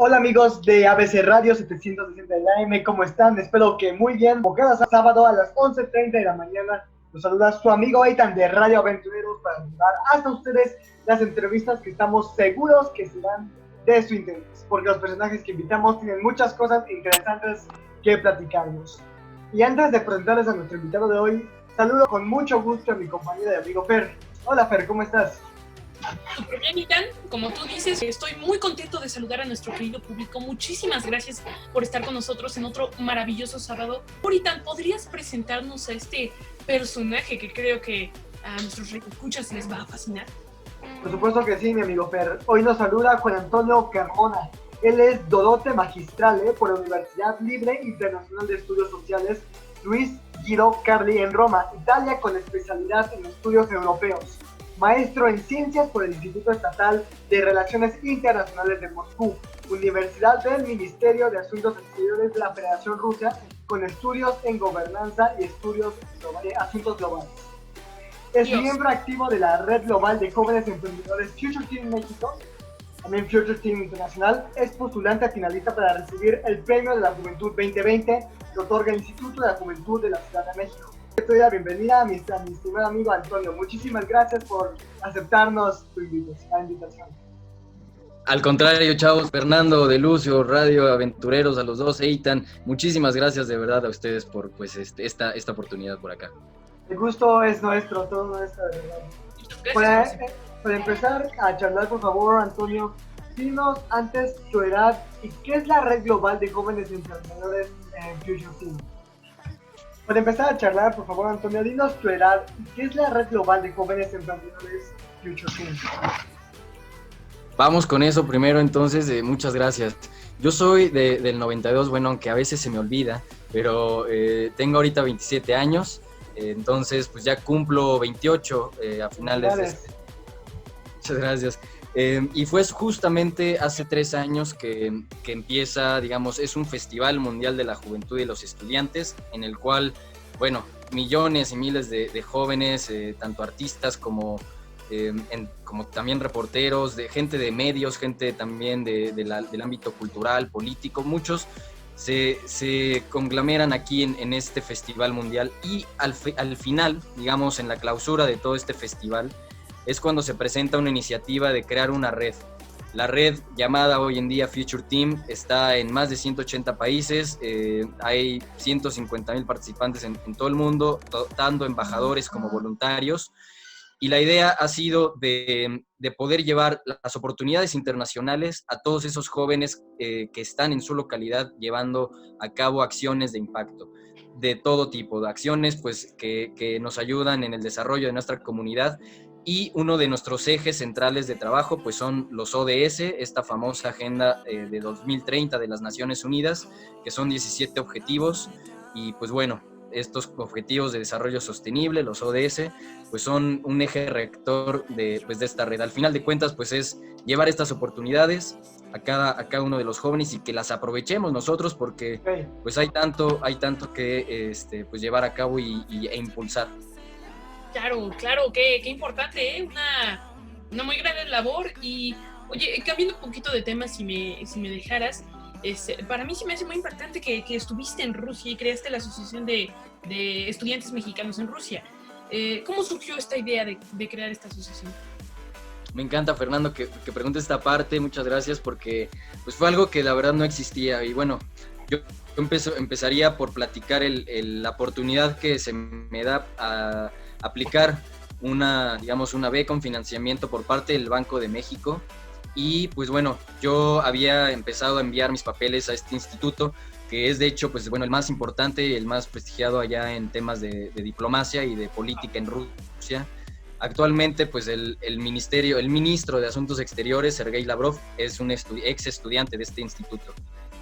Hola amigos de ABC Radio 760 de la AM, ¿cómo están? Espero que muy bien. Como cada sábado a las 11:30 de la mañana, los saluda su amigo Eitan de Radio Aventureros para llevar hasta ustedes las entrevistas que estamos seguros que serán de su interés, porque los personajes que invitamos tienen muchas cosas interesantes que platicarnos. Y antes de presentarles a nuestro invitado de hoy, saludo con mucho gusto a mi compañero y amigo Fer. Hola Fer, ¿cómo estás? Súper bien, Itan. Como tú dices, estoy muy contento de saludar a nuestro querido público. Muchísimas gracias por estar con nosotros en otro maravilloso sábado. Itan, ¿podrías presentarnos a este personaje que creo que a nuestros escuchas les va a fascinar? Por supuesto que sí, mi amigo Fer. Hoy nos saluda Juan Antonio Carmona. Él es Dodote Magistral por la Universidad Libre Internacional de Estudios Sociales Luis Guido Carli en Roma, Italia, con especialidad en estudios europeos. Maestro en Ciencias por el Instituto Estatal de Relaciones Internacionales de Moscú, Universidad del Ministerio de Asuntos Exteriores de la Federación Rusa, con estudios en Gobernanza y Asuntos Globales. Es miembro activo de la Red Global de Jóvenes Emprendedores Future Team México, también Future Team Internacional. Es postulante a finalista para recibir el Premio de la Juventud 2020 que otorga el Instituto de la Juventud de la Ciudad de México. Te doy la bienvenida a mi estimado amigo Antonio. Muchísimas gracias por aceptarnos tu invitación. Al contrario, chavos, Fernando, de Lucio, Radio Aventureros, a los dos, Eitan, muchísimas gracias de verdad a ustedes por esta oportunidad por acá. El gusto es nuestro, todo nuestro, de verdad. Para empezar a charlar, por favor, Antonio, dinos antes tu edad y qué es la Red Global de Jóvenes Emprendedores en Future Team. Para empezar a charlar, por favor, Antonio, dinos tu edad y qué es la Red Global de Jóvenes Emprendedores Future Team. Vamos con eso primero, entonces, muchas gracias. Yo soy del 92, bueno, aunque a veces se me olvida, pero tengo ahorita 27 años, entonces pues ya cumplo 28 a finales de este. Muchas gracias. Y fue justamente hace 3 años que empieza, digamos, es un festival mundial de la juventud y los estudiantes, en el cual, bueno, millones y miles de jóvenes, tanto artistas como también reporteros, de gente de medios, gente también del ámbito cultural, político, muchos se conglomeran aquí en este festival mundial, y al final, digamos, en la clausura de todo este festival, es cuando se presenta una iniciativa de crear una red. La red, llamada hoy en día Future Team, está en más de 180 países, hay 150,000 participantes en todo el mundo, tanto embajadores como voluntarios, y la idea ha sido de poder llevar las oportunidades internacionales a todos esos jóvenes que están en su localidad llevando a cabo acciones de impacto de todo tipo, de acciones pues, que nos ayudan en el desarrollo de nuestra comunidad. Y uno de nuestros ejes centrales de trabajo pues son los ODS, esta famosa Agenda de 2030 de las Naciones Unidas, que son 17 objetivos, y pues bueno, estos objetivos de desarrollo sostenible, los ODS, pues son un eje rector de esta red. Al final de cuentas, pues es llevar estas oportunidades a cada uno de los jóvenes y que las aprovechemos nosotros, porque pues hay tanto que pues llevar a cabo e impulsar. Claro, qué importante, ¿eh? Una muy grande labor. Y, oye, cambiando un poquito de tema, si me dejaras, para mí sí me hace muy importante que estuviste en Rusia y creaste la Asociación de Estudiantes Mexicanos en Rusia. ¿Cómo surgió esta idea de crear esta asociación? Me encanta, Fernando, que preguntes esta parte. Muchas gracias, porque pues fue algo que la verdad no existía. Y bueno, yo empezaría por platicar la oportunidad que se me da a aplicar una beca, un financiamiento por parte del Banco de México. Y pues bueno, yo había empezado a enviar mis papeles a este instituto, que es de hecho pues bueno, el más importante y el más prestigiado allá en temas de diplomacia y de política en Rusia. Actualmente pues el ministro de Asuntos Exteriores, Sergei Lavrov, es un ex estudiante de este instituto.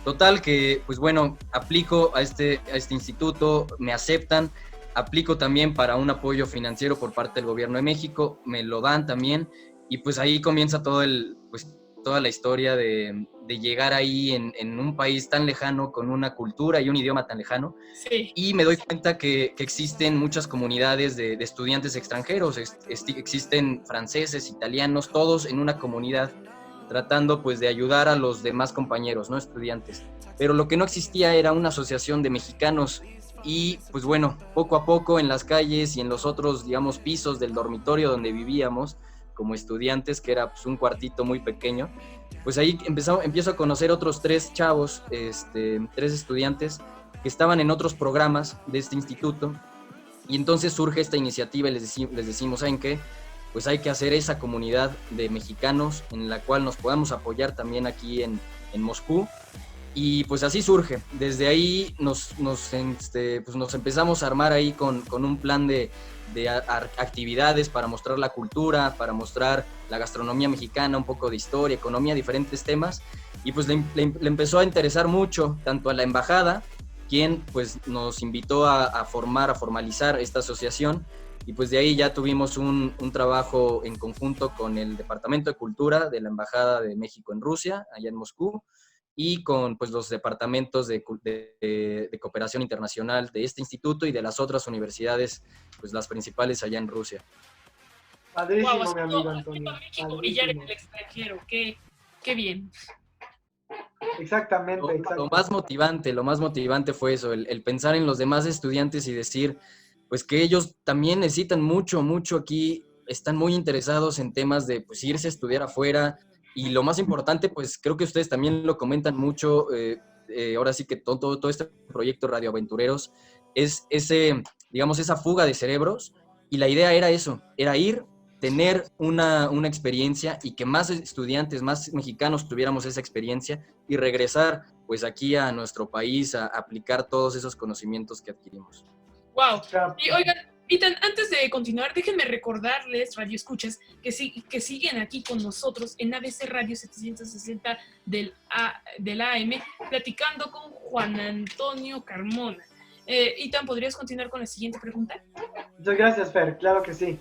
Total que pues bueno, aplico a este instituto, me aceptan, aplico también para un apoyo financiero por parte del gobierno de México, me lo dan también, y pues ahí comienza toda la historia de llegar ahí en un país tan lejano, con una cultura y un idioma tan lejano. Sí. Y me doy cuenta que existen muchas comunidades de estudiantes extranjeros, existen franceses, italianos, todos en una comunidad. tratando pues de ayudar a los demás compañeros, ¿no? Estudiantes. Pero lo que no existía era una asociación de mexicanos y pues bueno, poco a poco en las calles y en los otros, digamos, pisos del dormitorio donde vivíamos como estudiantes, que era pues un cuartito muy pequeño, pues ahí empiezo a conocer otros 3 chavos, 3 estudiantes que estaban en otros programas de este instituto, y entonces surge esta iniciativa y les decimos, ¿saben qué? Pues hay que hacer esa comunidad de mexicanos en la cual nos podamos apoyar también aquí en Moscú. Y pues así surge. Desde ahí pues nos empezamos a armar ahí con un plan de actividades para mostrar la cultura, para mostrar la gastronomía mexicana, un poco de historia, economía, diferentes temas. Y pues le empezó a interesar mucho tanto a la embajada, quien pues nos invitó a formalizar esta asociación. Y pues de ahí ya tuvimos un trabajo en conjunto con el Departamento de Cultura de la Embajada de México en Rusia, allá en Moscú, y con pues, los departamentos de cooperación internacional de este instituto y de las otras universidades, pues las principales allá en Rusia. Padrísimo, Wow, mi amigo Antonio. México brillar en el extranjero, qué bien. Exactamente, exactamente. Lo más motivante fue eso, el pensar en los demás estudiantes y decir, pues que ellos también necesitan mucho, mucho aquí, están muy interesados en temas de pues irse a estudiar afuera, y lo más importante, pues creo que ustedes también lo comentan mucho, ahora sí que todo este proyecto Radio Aventureros es digamos, esa fuga de cerebros, y la idea era eso, era ir, tener una experiencia y que más estudiantes, más mexicanos tuviéramos esa experiencia y regresar pues aquí a nuestro país a aplicar todos esos conocimientos que adquirimos. Wow. Y oigan, Ethan, antes de continuar, déjenme recordarles, Radio Escuchas, que siguen aquí con nosotros en ABC Radio 760 del AM, platicando con Juan Antonio Carmona. Ethan, ¿podrías continuar con la siguiente pregunta? Muchas gracias, Fer, claro que sí.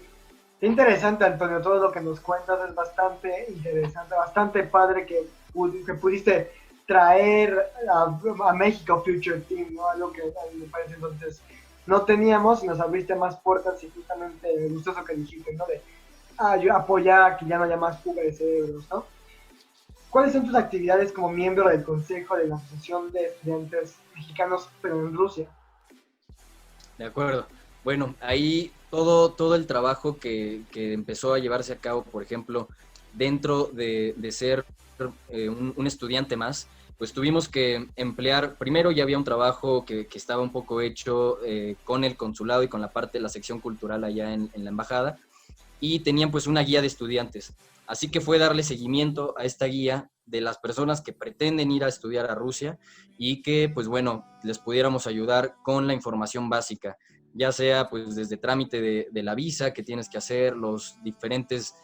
Qué interesante, Antonio, todo lo que nos cuentas es bastante interesante, bastante padre que pudiste traer a México Future Team, ¿no? Algo que a mí me parece entonces no teníamos y nos abriste más puertas, y justamente me gustó eso que dijiste, ¿no? De apoyar que ya no haya más fuga de cerebros, ¿no? ¿Cuáles son tus actividades como miembro del Consejo de la Asociación de Estudiantes Mexicanos, pero en Rusia? De acuerdo. Bueno, ahí todo el trabajo que empezó a llevarse a cabo, por ejemplo, dentro de ser un estudiante más, pues tuvimos que emplear, primero ya había un trabajo que estaba un poco hecho con el consulado y con la parte de la sección cultural allá en la embajada, y tenían pues una guía de estudiantes. Así que fue darle seguimiento a esta guía de las personas que pretenden ir a estudiar a Rusia y que pues bueno, les pudiéramos ayudar con la información básica, ya sea pues desde trámite de la visa que tienes que hacer, los diferentes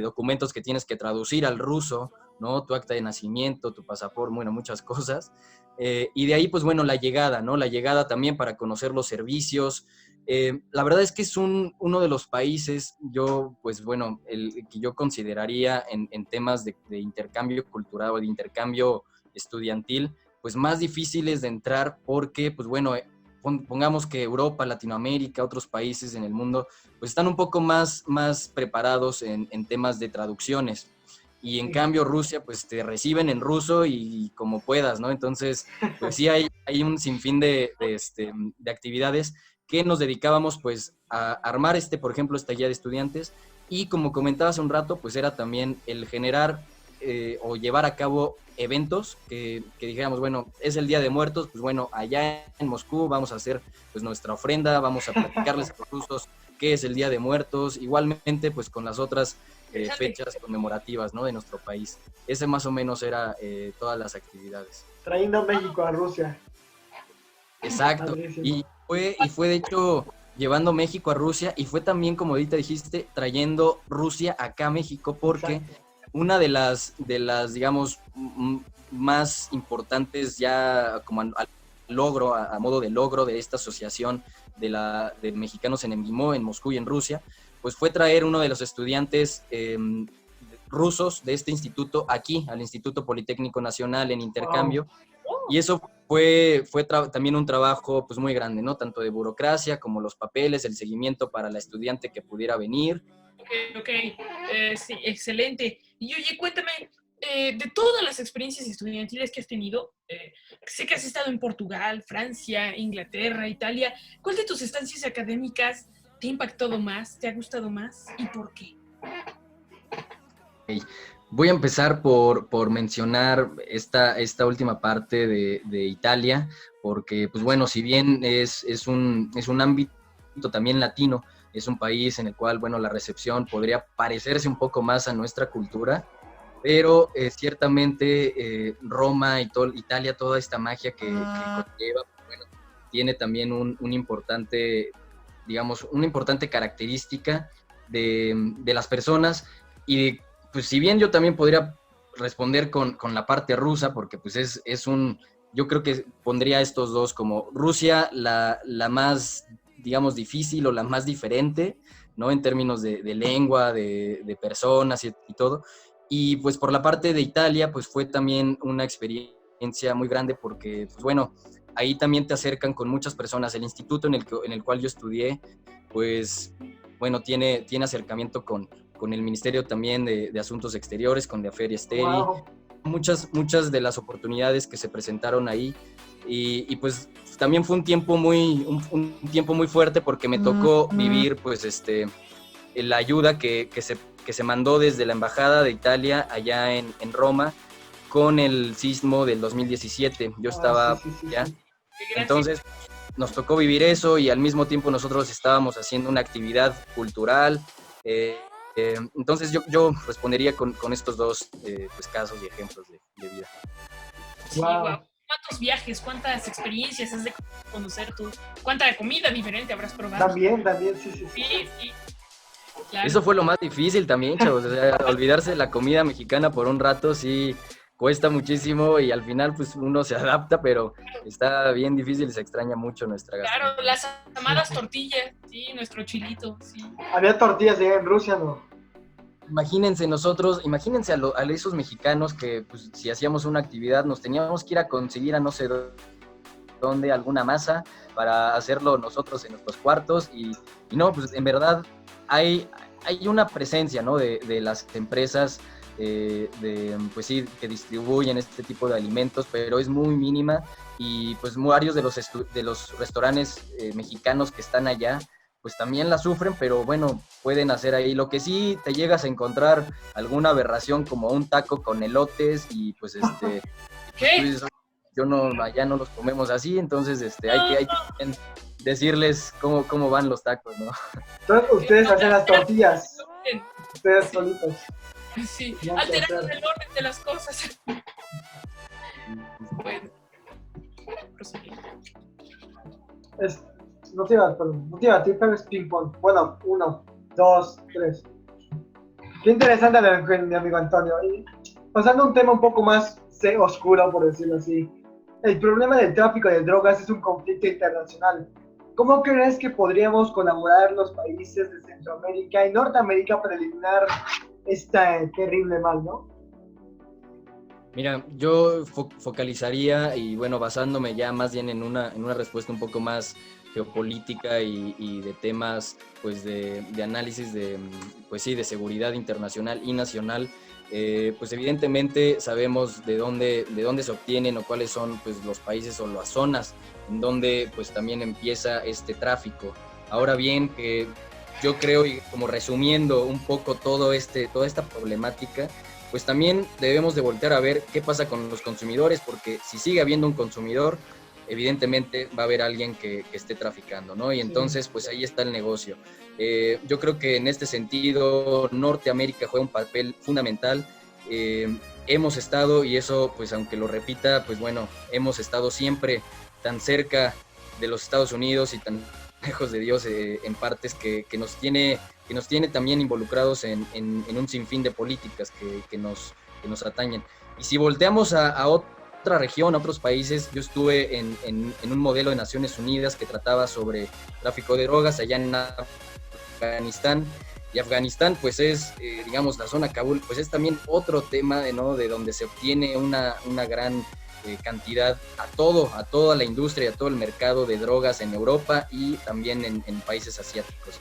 documentos que tienes que traducir al ruso, ¿no? Tu acta de nacimiento, tu pasaporte, bueno, muchas cosas. Y de ahí, pues bueno, la llegada, ¿no? La llegada también para conocer los servicios. La verdad es que es uno de los países, pues bueno, el que yo consideraría en temas de intercambio cultural o de intercambio estudiantil, pues más difíciles de entrar porque, pues bueno, pongamos que Europa, Latinoamérica, otros países en el mundo, pues están un poco más preparados en temas de traducciones. Y en cambio Rusia, pues te reciben en ruso y como puedas, ¿no? Entonces, pues sí hay un sinfín de actividades que nos dedicábamos pues a armar por ejemplo, esta guía de estudiantes, y como comentaba hace un rato, pues era también el generar o llevar a cabo eventos que dijéramos, bueno, es el Día de Muertos, pues bueno, allá en Moscú vamos a hacer pues nuestra ofrenda, vamos a platicarles a los rusos qué es el Día de Muertos, igualmente pues con las otras fechas conmemorativas, ¿no? De nuestro país. Ese más o menos era todas las actividades. Trayendo México a Rusia. Exacto. Y fue de hecho llevando México a Rusia, y fue también, como ahorita dijiste, trayendo Rusia acá a México, porque una de las digamos, más importantes ya como logro, a modo de logro de esta asociación de mexicanos en MGIMO, en Moscú y en Rusia, pues fue traer uno de los estudiantes rusos de este instituto aquí, al Instituto Politécnico Nacional en intercambio. Y eso fue también un trabajo pues muy grande, ¿no? Tanto de burocracia como los papeles, el seguimiento para la estudiante que pudiera venir. Ok, sí, excelente. Y oye, cuéntame, de todas las experiencias estudiantiles que has tenido, sé que has estado en Portugal, Francia, Inglaterra, Italia. ¿Cuál de tus estancias académicas te ha impactado más, te ha gustado más y por qué? Ok. Voy a empezar por mencionar esta última parte de Italia, porque, pues bueno, si bien es un ámbito también latino, es un país en el cual, bueno, la recepción podría parecerse un poco más a nuestra cultura, pero ciertamente Roma y Italia, toda esta magia que conlleva, bueno, tiene también un importante, digamos, una importante característica de las personas. Y pues si bien yo también podría responder con la parte rusa, porque pues yo creo que pondría estos dos como Rusia, la más, digamos, difícil o la más diferente, ¿no? En términos de lengua, de personas y todo. Y pues por la parte de Italia, pues fue también una experiencia muy grande porque, pues bueno, ahí también te acercan con muchas personas. El instituto en el cual yo estudié, pues bueno, tiene acercamiento con el Ministerio también de Asuntos Exteriores, con la Feria Esteri, Wow. muchas de las oportunidades que se presentaron ahí. Y pues también fue un tiempo un tiempo muy fuerte porque me tocó vivir pues la ayuda que se mandó desde la Embajada de Italia allá en Roma con el sismo del 2017. Yo estaba allá. Entonces nos tocó vivir eso y al mismo tiempo nosotros estábamos haciendo una actividad cultural. Entonces yo respondería con estos dos pues, casos y ejemplos de vida. Sí, wow. ¿Cuántos viajes, cuántas experiencias has de conocer tú? ¿Cuánta comida diferente habrás probado? También, sí. Sí. Claro. Eso fue lo más difícil también, chavos. O sea, olvidarse de la comida mexicana por un rato sí cuesta muchísimo y al final pues uno se adapta, pero está bien difícil y se extraña mucho nuestra gastronomía. Claro, las amadas tortillas, sí, nuestro chilito, sí. Había tortillas allá en Rusia, ¿no? Imagínense a esos mexicanos que pues, si hacíamos una actividad nos teníamos que ir a conseguir a no sé dónde alguna masa para hacerlo nosotros en nuestros cuartos y no, pues en verdad hay una presencia, ¿no? de las empresas pues sí, que distribuyen este tipo de alimentos, pero es muy mínima y pues varios de los restaurantes mexicanos que están allá pues también la sufren, pero bueno, pueden hacer ahí. Lo que sí te llegas a encontrar alguna aberración como un taco con elotes y pues ¿Qué? Pues, allá no los comemos así, entonces hay que decirles cómo van los tacos, ¿no? Entonces ustedes hacen las tortillas, ustedes solitos. Sí, alterando el orden de las cosas. Bueno, proseguir. No te iba a decir, pero es ping pong. Bueno, 1, 2, 3. Qué interesante mi amigo Antonio. Y pasando a un tema un poco más oscuro, por decirlo así. El problema del tráfico de drogas es un conflicto internacional. ¿Cómo crees que podríamos colaborar los países de Centroamérica y Norteamérica para eliminar este terrible mal, no? Mira, yo focalizaría y bueno, basándome ya más bien en una respuesta un poco más geopolítica y de temas pues de análisis pues sí, de seguridad internacional y nacional, pues evidentemente sabemos de dónde se obtienen o cuáles son pues los países o las zonas en donde pues también empieza este tráfico. Ahora bien, yo creo, y como resumiendo un poco toda esta problemática, pues también debemos de voltear a ver qué pasa con los consumidores, porque si sigue habiendo un consumidor, evidentemente va a haber alguien que esté traficando, ¿no? Y entonces, pues ahí está el negocio. Yo creo que en este sentido, Norteamérica juega un papel fundamental. Hemos estado, y eso, pues aunque lo repita, pues bueno, hemos estado siempre tan cerca de los Estados Unidos y tan lejos de Dios en partes que nos tiene también involucrados en un sinfín de políticas que nos atañen. Y si volteamos a otra región, a otros países, yo estuve en un modelo de Naciones Unidas que trataba sobre tráfico de drogas allá en Afganistán, y Afganistán pues es, digamos, la zona Kabul, pues es también otro tema de donde se obtiene una gran cantidad a toda la industria, a todo el mercado de drogas en Europa y también en países asiáticos.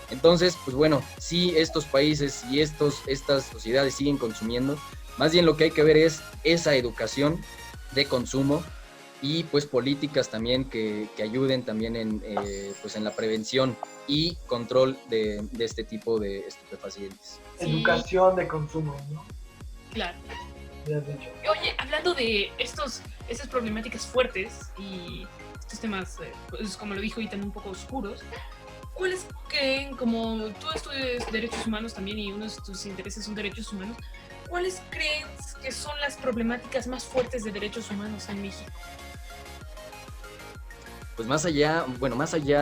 Entonces, pues bueno, si estos países y estas sociedades siguen consumiendo, Más bien lo que hay que ver es esa educación de consumo y pues políticas también que ayuden también pues en la prevención y control de este tipo de estupefacientes. Sí. Educación de consumo, ¿no? Claro. Ya has dicho. Oye, hablando de estas problemáticas fuertes y estos temas, pues, como lo dijo Ethan, un poco oscuros, ¿cuáles creen, como tú estudias derechos humanos también y uno de tus intereses son derechos humanos, ¿cuáles crees que son las problemáticas más fuertes de derechos humanos en México? Pues más allá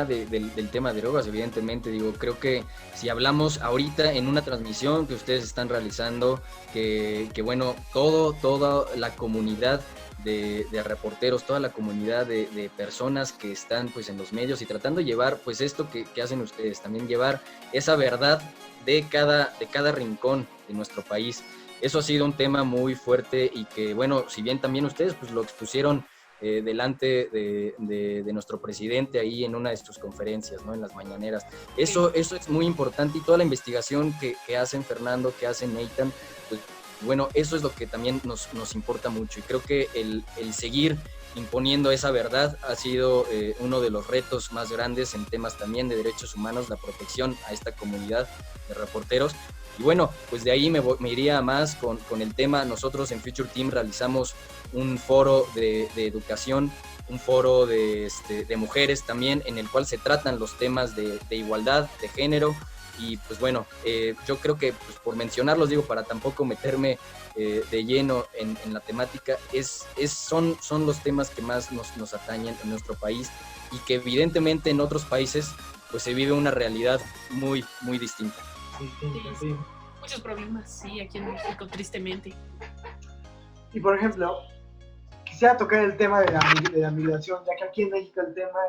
del tema de drogas, evidentemente, digo, creo que si hablamos ahorita en una transmisión que ustedes están realizando, que bueno, toda la comunidad de reporteros, toda la comunidad de personas que están pues en los medios y tratando de llevar pues esto que hacen ustedes, también llevar esa verdad de cada rincón de nuestro país. Eso ha sido un tema muy fuerte y que bueno, si bien también ustedes pues lo expusieron delante de nuestro presidente ahí en una de sus conferencias, ¿no? En las mañaneras. Eso es muy importante y toda la investigación que hacen Fernando, que hacen Nathan, pues bueno, eso es lo que también nos importa mucho y creo que el seguir imponiendo esa verdad ha sido uno de los retos más grandes en temas también de derechos humanos, la protección a esta comunidad de reporteros. Y bueno, pues de ahí me iría más con el tema. Nosotros en Future Team realizamos un foro de educación, un foro de mujeres también, en el cual se tratan los temas de igualdad, de género. Y pues bueno, yo creo que pues por mencionarlos, digo, para tampoco meterme de lleno en la temática, son los temas que más nos atañen en nuestro país y que evidentemente en otros países pues se vive una realidad muy, muy distinta. Sí. Muchos problemas, sí, aquí en México, tristemente. Y por ejemplo, quisiera tocar el tema de la migración, ya que aquí en México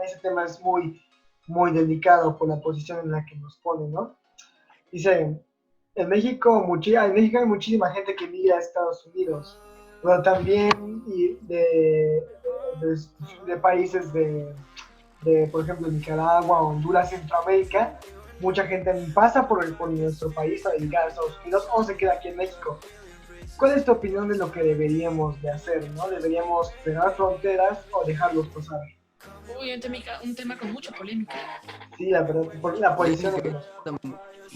ese tema es muy, muy delicado por la posición en la que nos ponen, ¿no? Dice, en México hay muchísima gente que migra a Estados Unidos, pero también de países por ejemplo, Nicaragua, Honduras, Centroamérica. Mucha gente pasa por nuestro país para llegar a Estados Unidos o se queda aquí en México. ¿Cuál es tu opinión de lo que deberíamos de hacer, ¿no? ¿Deberíamos cerrar fronteras o dejarlos pasar? Uy, un tema con mucha polémica. Sí, la verdad, por la policía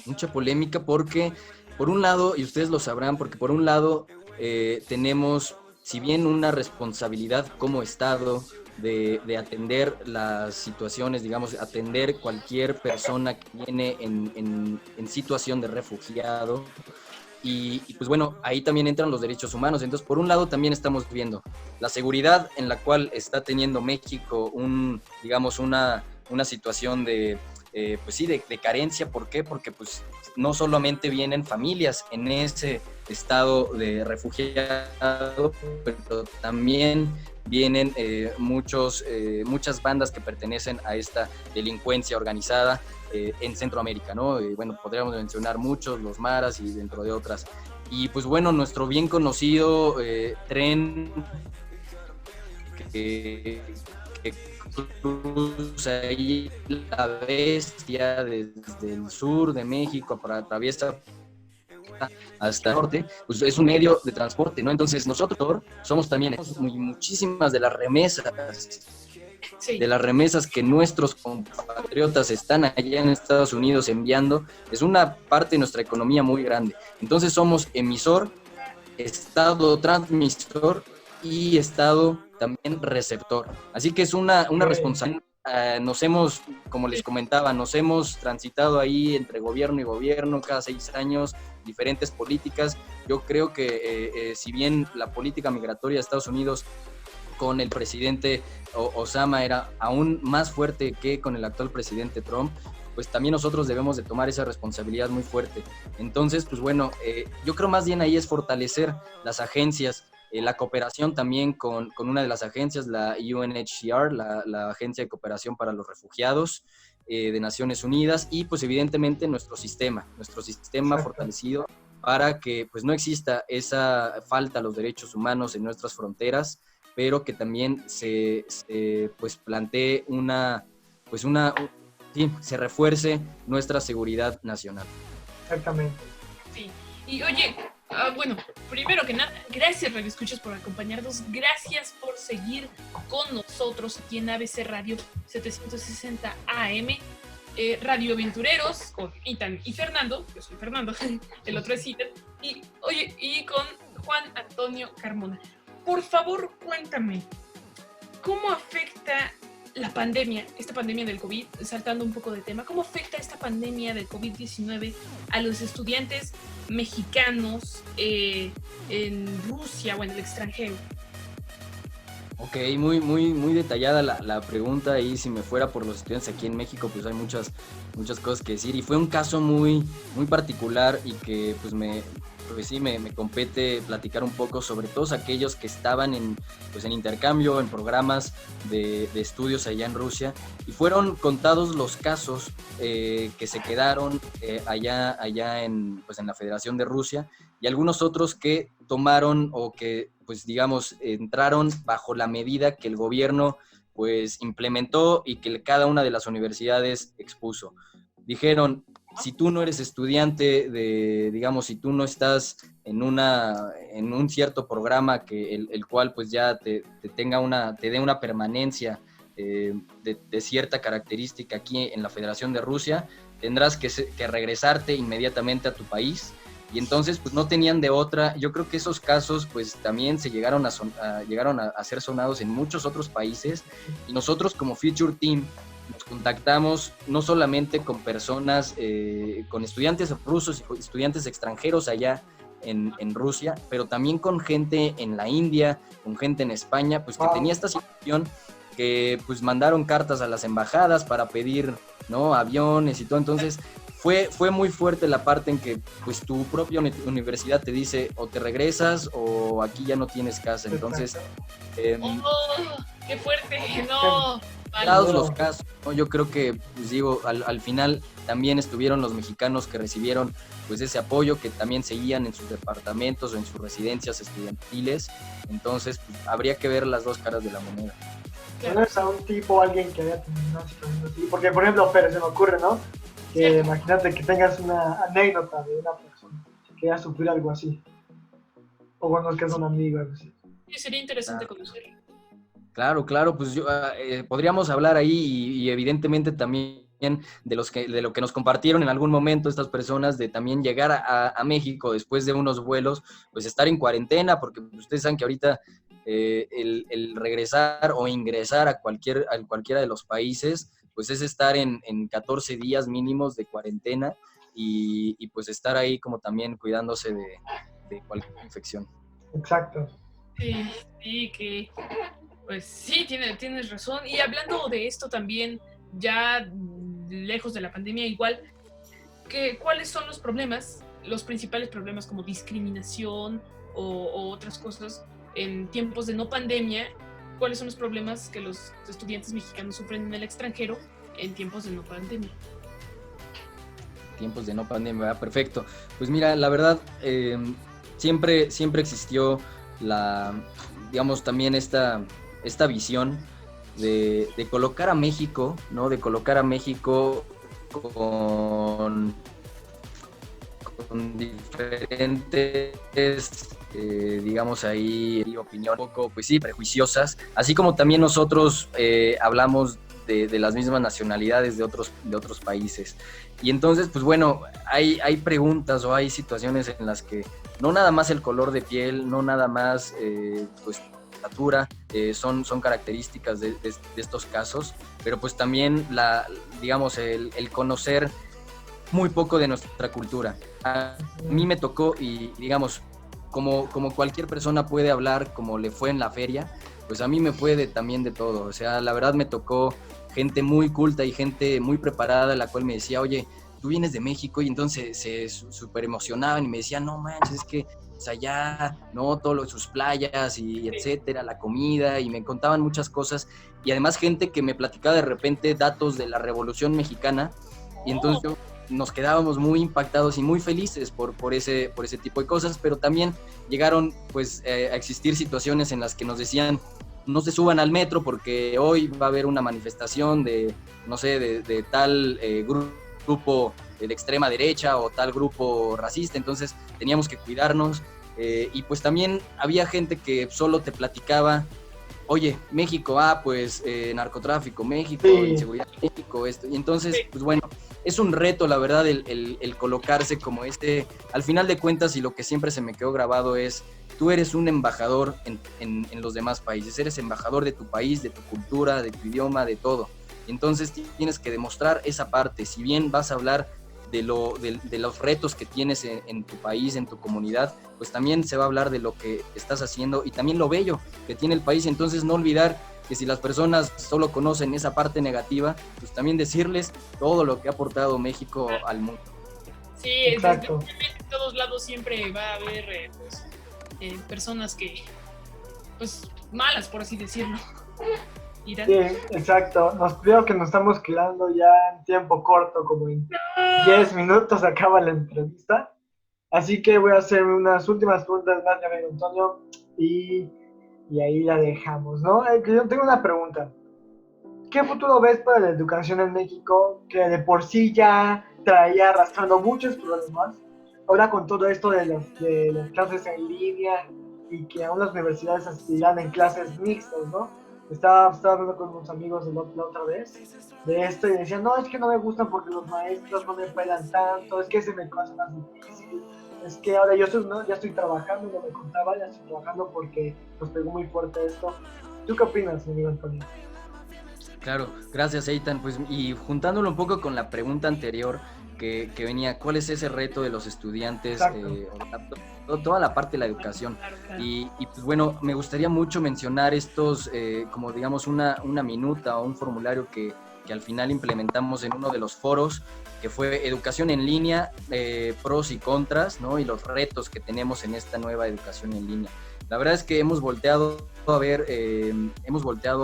mucha polémica porque, por un lado, y ustedes lo sabrán, porque por un lado tenemos, si bien una responsabilidad como Estado de atender las situaciones, digamos, atender cualquier persona que viene en situación de refugiado, y pues bueno, ahí también entran los derechos humanos. Entonces, por un lado también estamos viendo la seguridad en la cual está teniendo México digamos, una situación pues sí, de carencia. ¿Por qué? Porque pues no solamente vienen familias en ese estado de refugiado, pero también vienen muchas bandas que pertenecen a esta delincuencia organizada en Centroamérica, ¿no? Bueno, podríamos mencionar muchos, los maras y dentro de otras. Y pues bueno, nuestro bien conocido tren que cruza ahí la bestia desde el sur de México, atraviesa hasta el norte, pues es un medio de transporte, ¿no? Entonces nosotros somos también muchísimas de las remesas que nuestros compatriotas están allá en Estados Unidos enviando, es una parte de nuestra economía muy grande. Entonces somos emisor, estado transmisor y estado también receptor. Así que es una responsabilidad. Como les comentaba, nos hemos transitado ahí entre gobierno y gobierno cada 6 años, diferentes políticas. Yo creo que si bien la política migratoria de Estados Unidos con el presidente Osama era aún más fuerte que con el actual presidente Trump, pues también nosotros debemos de tomar esa responsabilidad muy fuerte. Entonces, pues bueno, yo creo más bien ahí es fortalecer las agencias, la cooperación también con una de las agencias, la UNHCR, la Agencia de Cooperación para los Refugiados de Naciones Unidas, y pues evidentemente nuestro sistema Exacto. Fortalecido para que pues no exista esa falta a los derechos humanos en nuestras fronteras, pero que también se pues plantee se refuerce nuestra seguridad nacional. Exactamente. Sí. Y oye, Bueno, primero que nada, gracias Radio Escuchas por acompañarnos, gracias por seguir con nosotros aquí en ABC Radio 760 AM, Radio Aventureros, con Ethan y Fernando, yo soy Fernando, el otro es Ethan, y con Juan Antonio Carmona. Por favor, cuéntame, ¿cómo afecta la pandemia, esta pandemia del COVID, saltando un poco de tema, cómo afecta esta pandemia del COVID-19 a los estudiantes mexicanos en Rusia o en el extranjero? Ok, muy detallada la pregunta, y si me fuera por los estudiantes aquí en México, pues hay muchas cosas que decir, y fue un caso muy particular, y que pues me compete platicar un poco sobre todos aquellos que estaban en intercambio, en programas de estudios allá en Rusia, y fueron contados los casos que se quedaron allá en la Federación de Rusia, y algunos otros que tomaron o que, pues digamos, entraron bajo la medida que el gobierno pues implementó y que cada una de las universidades expuso. Dijeron, si tú no eres estudiante si tú no estás en un cierto programa que el cual pues ya te dé una permanencia de cierta característica aquí en la Federación de Rusia, tendrás que regresarte inmediatamente a tu país. Y entonces pues no tenían de otra. Yo creo que esos casos pues también se llegaron a ser sonados en muchos otros países, y nosotros como Future Team nos contactamos no solamente con personas, con estudiantes rusos y estudiantes extranjeros allá en Rusia, pero también con gente en la India, con gente en España, pues que tenía esta situación, que pues mandaron cartas a las embajadas para pedir, ¿no?, aviones y todo. Entonces fue muy fuerte la parte en que pues tu propia universidad te dice, o te regresas o aquí ya no tienes casa. Entonces ¡qué fuerte! ¡No! Dados los casos, ¿no? Yo creo que, pues digo, al final también estuvieron los mexicanos que recibieron pues ese apoyo, que también seguían en sus departamentos o en sus residencias estudiantiles. Entonces pues, habría que ver las dos caras de la moneda. ¿Conoces a un tipo, alguien que haya tenido una situación así? Porque, por ejemplo, Pérez, se me ocurre, ¿no? Que imagínate que tengas una anécdota de una persona que haya sufrido algo así, o conozcas a un amigo, algo así. Sí, sería interesante conocerlo. Claro, pues podríamos hablar ahí, y evidentemente también de lo que nos compartieron en algún momento estas personas, de también llegar a México después de unos vuelos, pues estar en cuarentena, porque ustedes saben que ahorita el regresar o ingresar a cualquiera de los países, pues es estar en 14 días mínimos de cuarentena, y pues estar ahí como también cuidándose de cualquier infección. Exacto. Sí, que... Pues sí, tienes razón. Y hablando de esto también, ya lejos de la pandemia, igual, ¿cuáles son los problemas, los principales problemas como discriminación o otras cosas en tiempos de no pandemia? ¿Cuáles son los problemas que los estudiantes mexicanos sufren en el extranjero en tiempos de no pandemia? Tiempos de no pandemia, perfecto. Pues mira, la verdad, siempre existió también esta visión de colocar a México, ¿no? De colocar a México con diferentes, ahí, opinión un poco, pues sí, prejuiciosas, así como también nosotros hablamos de las mismas nacionalidades de otros países. Y entonces, pues bueno, hay preguntas o hay situaciones en las que no nada más el color de piel, no nada más, pues, estatura, son características de estos casos, pero pues también el conocer muy poco de nuestra cultura. A mí me tocó, y digamos, como cualquier persona puede hablar como le fue en la feria, pues a mí me fue también de todo. O sea, la verdad me tocó gente muy culta y gente muy preparada, la cual me decía, oye, tú vienes de México, y entonces se súper emocionaban y me decían, no manches, es que allá, ¿no? Sus playas y etcétera, la comida, y me contaban muchas cosas, y además gente que me platicaba de repente datos de la Revolución Mexicana, y entonces nos quedábamos muy impactados y muy felices por ese tipo de cosas, pero también llegaron pues a existir situaciones en las que nos decían, no se suban al metro porque hoy va a haber una manifestación de tal grupo grupo de extrema derecha o tal grupo racista, entonces teníamos que cuidarnos. Y pues también había gente que solo te platicaba, oye, México, pues narcotráfico, México, Sí. inseguridad, México, esto. Y entonces, pues bueno, es un reto, la verdad, el colocarse como al final de cuentas, y lo que siempre se me quedó grabado es, tú eres un embajador en los demás países, eres embajador de tu país, de tu cultura, de tu idioma, de todo. Entonces tienes que demostrar esa parte, si bien vas a hablar de los retos que tienes en tu país, en tu comunidad, pues también se va a hablar de lo que estás haciendo y también lo bello que tiene el país. Entonces no olvidar que si las personas solo conocen esa parte negativa, pues también decirles todo lo que ha aportado México al mundo. Sí, Exacto. en todos lados siempre va a haber personas que, pues, malas, por así decirlo. Sí, exacto. Creo que nos estamos quedando ya en tiempo corto, como en 10 minutos acaba la entrevista. Así que voy a hacer unas últimas preguntas más, mi amigo Antonio, y ahí la dejamos, ¿no? Yo tengo una pregunta. ¿Qué futuro ves para la educación en México, que de por sí ya traía arrastrando muchos problemas? Ahora con todo esto de las clases en línea y que aún las universidades aspiran en clases mixtas, ¿no? Estaba hablando con unos amigos la otra vez de esto y decían, no, es que no me gustan porque los maestros no me pelan tanto, es que se me hace más difícil, es que ahora ya estoy trabajando, no me contaba, ya estoy trabajando porque nos pegó muy fuerte esto. ¿Tú qué opinas, mi amigo Antonio? Claro, gracias Eitan. Pues, y juntándolo un poco con la pregunta anterior que venía, ¿cuál es ese reto de los estudiantes? Toda la parte de la educación. Claro, claro. Y pues bueno, me gustaría mucho mencionar estos, como digamos, una minuta o un formulario que al final implementamos en uno de los foros, que fue educación en línea, pros y contras, ¿no? Y los retos que tenemos en esta nueva educación en línea. La verdad es que hemos volteado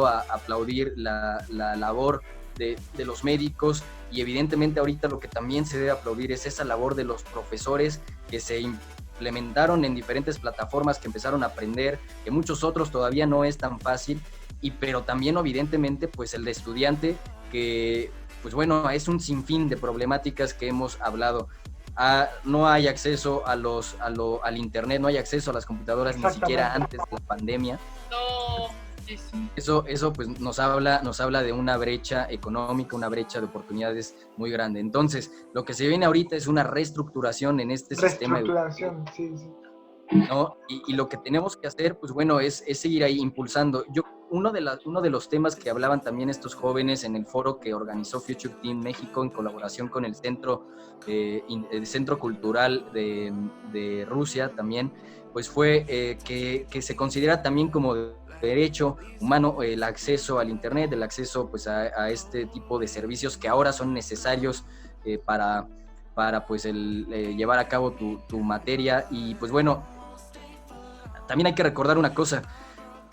a aplaudir la labor de los médicos, y evidentemente ahorita lo que también se debe aplaudir es esa labor de los profesores que se implementaron en diferentes plataformas, que empezaron a aprender, que muchos otros todavía no es tan fácil, pero también evidentemente pues el de estudiante, que pues bueno, es un sinfín de problemáticas que hemos hablado. No hay acceso al internet, no hay acceso a las computadoras ni siquiera antes de la pandemia. No, Eso pues nos habla de una brecha económica, una brecha de oportunidades muy grande. Entonces, lo que se viene ahorita es una reestructuración en este sistema educativo, Sí. ¿no? Y lo que tenemos que hacer, pues bueno, es seguir ahí impulsando. Uno de los temas que hablaban también estos jóvenes en el foro que organizó Future Team México en colaboración con el Centro Cultural de Rusia también, pues fue que se considera también como derecho humano el acceso al internet, el acceso pues a este tipo de servicios que ahora son necesarios para pues llevar a cabo tu materia. Y pues bueno, también hay que recordar una cosa,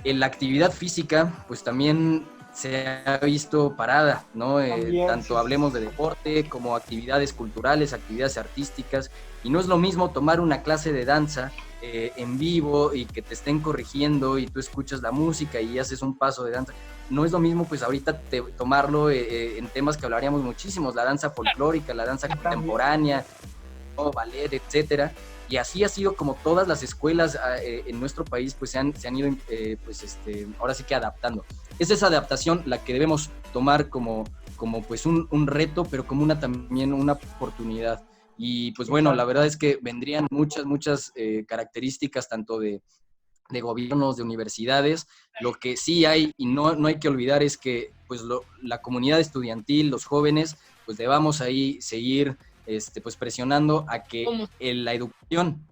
en la actividad física pues también se ha visto parada, ¿no? Tanto hablemos de deporte como actividades culturales, actividades artísticas, y no es lo mismo tomar una clase de danza en vivo y que te estén corrigiendo y tú escuchas la música y haces un paso de danza. No es lo mismo pues ahorita tomarlo en temas que hablaríamos muchísimos, la danza folclórica, la danza contemporánea, ¿no? Ballet, etcétera. Y así ha sido como todas las escuelas en nuestro país pues se han ido ahora sí que adaptando. Es esa adaptación la que debemos tomar como pues un reto, pero como también una oportunidad. Y pues bueno, la verdad es que vendrían muchas características tanto de gobiernos, de universidades. Lo que sí hay y no hay que olvidar es que pues la comunidad estudiantil, los jóvenes, pues debamos ahí seguir pues presionando a que la educación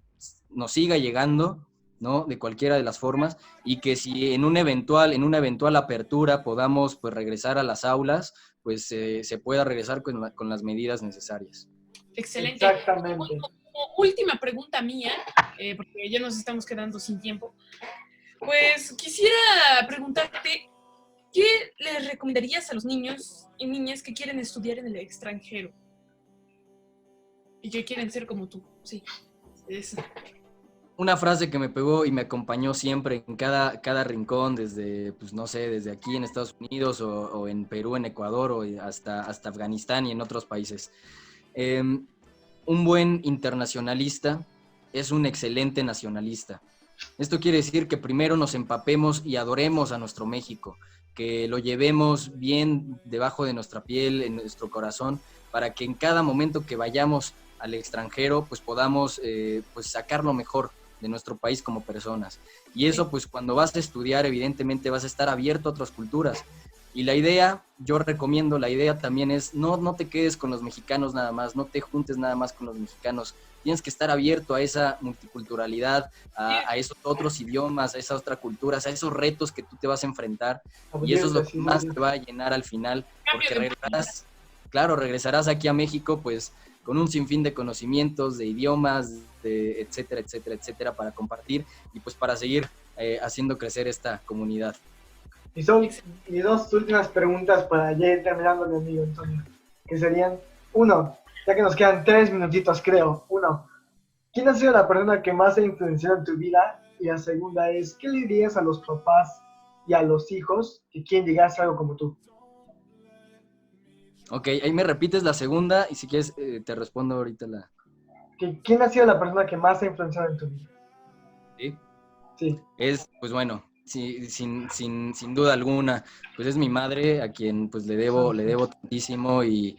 nos siga llegando, ¿no? De cualquiera de las formas, y que si en una eventual apertura podamos pues regresar a las aulas, pues se pueda regresar con las medidas necesarias. Excelente. Exactamente. Como última pregunta mía, porque ya nos estamos quedando sin tiempo, pues quisiera preguntarte, ¿qué les recomendarías a los niños y niñas que quieren estudiar en el extranjero? Y que quieren ser como tú, sí. Eso. Una frase que me pegó y me acompañó siempre en cada rincón, desde, pues no sé, desde aquí en Estados Unidos o en Perú, en Ecuador o hasta Afganistán y en otros países. Un buen internacionalista es un excelente nacionalista. Esto quiere decir que primero nos empapemos y adoremos a nuestro México, que lo llevemos bien debajo de nuestra piel, en nuestro corazón, para que en cada momento que vayamos al extranjero, pues podamos pues sacar lo mejor de nuestro país como personas. Y eso, pues cuando vas a estudiar, evidentemente vas a estar abierto a otras culturas. Y la idea, yo recomiendo, la idea también es, no te quedes con los mexicanos nada más, no te juntes nada más con los mexicanos. Tienes que estar abierto a esa multiculturalidad, a esos otros idiomas, a esas otras culturas, a esos retos que tú te vas a enfrentar. Y eso es lo que más te va a llenar al final, porque regresarás aquí a México, pues, con un sinfín de conocimientos, de idiomas, de etcétera, etcétera, etcétera, para compartir y pues para seguir haciendo crecer esta comunidad. Y son mis dos últimas preguntas para ya ir terminando, mi amigo Antonio, que serían, uno, ya que nos quedan 3 minutitos, creo. Uno, ¿quién ha sido la persona que más ha influenciado en tu vida? Y la segunda es, ¿qué le dirías a los papás y a los hijos que quieren llegar a ser algo como tú? Ok, ahí me repites la segunda y si quieres te respondo ahorita la... ¿Quién ha sido la persona que más ha influenciado en tu vida? ¿Sí? Sí. Es, pues bueno, sí, sin duda alguna, pues es mi madre a quien pues le debo tantísimo y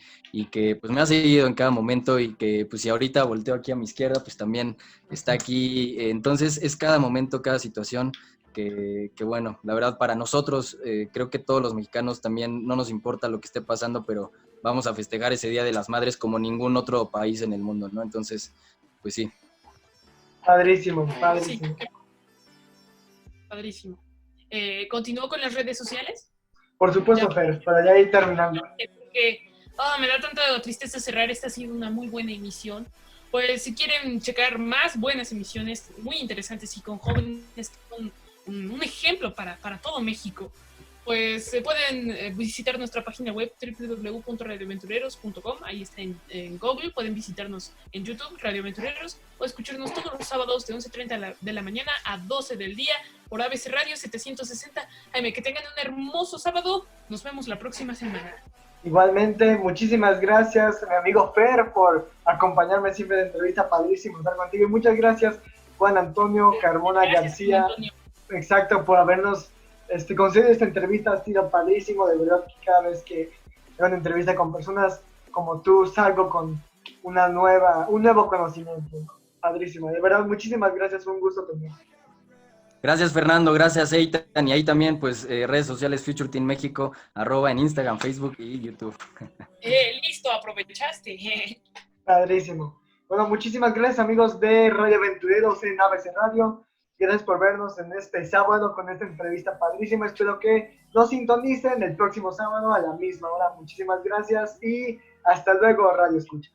que pues me ha seguido en cada momento y que pues si ahorita volteo aquí a mi izquierda pues también está aquí, entonces es cada momento, cada situación que bueno, la verdad para nosotros creo que todos los mexicanos también no nos importa lo que esté pasando, pero vamos a festejar ese Día de las Madres como ningún otro país en el mundo, ¿no? Entonces, pues sí. Padrísimo, padrísimo. Sí, padrísimo. ¿Continúo con las redes sociales? Por supuesto, Ya. Fer, para ya ir terminando. Porque me da tanta tristeza cerrar. Esta ha sido una muy buena emisión. Pues si quieren checar más buenas emisiones muy interesantes y con jóvenes que son un ejemplo para todo México, pues pueden visitar nuestra página web www.radioaventureros.com. Ahí está en Google. Pueden visitarnos en YouTube, Radio Aventureros, o escucharnos todos los sábados de 11:30 de la mañana a 12 del día por ABC Radio 760 AM. Que tengan un hermoso sábado. Nos vemos la próxima semana. Igualmente, muchísimas gracias, mi amigo Fer, por acompañarme siempre de entrevista. Padrísimo estar contigo. Y muchas gracias, Juan Antonio Carmona García. Antonio. Exacto, por habernos concedido esta entrevista. Ha sido padrísimo. De verdad que cada vez que hago una entrevista con personas como tú, salgo con un nuevo conocimiento. Padrísimo. De verdad, muchísimas gracias. Fue un gusto también. Gracias, Fernando. Gracias, Eitan. Y ahí también, pues, redes sociales Future Team México, @ en Instagram, Facebook y YouTube. Listo, aprovechaste. Padrísimo. Bueno, muchísimas gracias, amigos de Radio Aventureros en ABC Radio. Gracias por vernos en este sábado con esta entrevista padrísima. Espero que nos sintonicen el próximo sábado a la misma hora. Muchísimas gracias y hasta luego, Radio Escucha.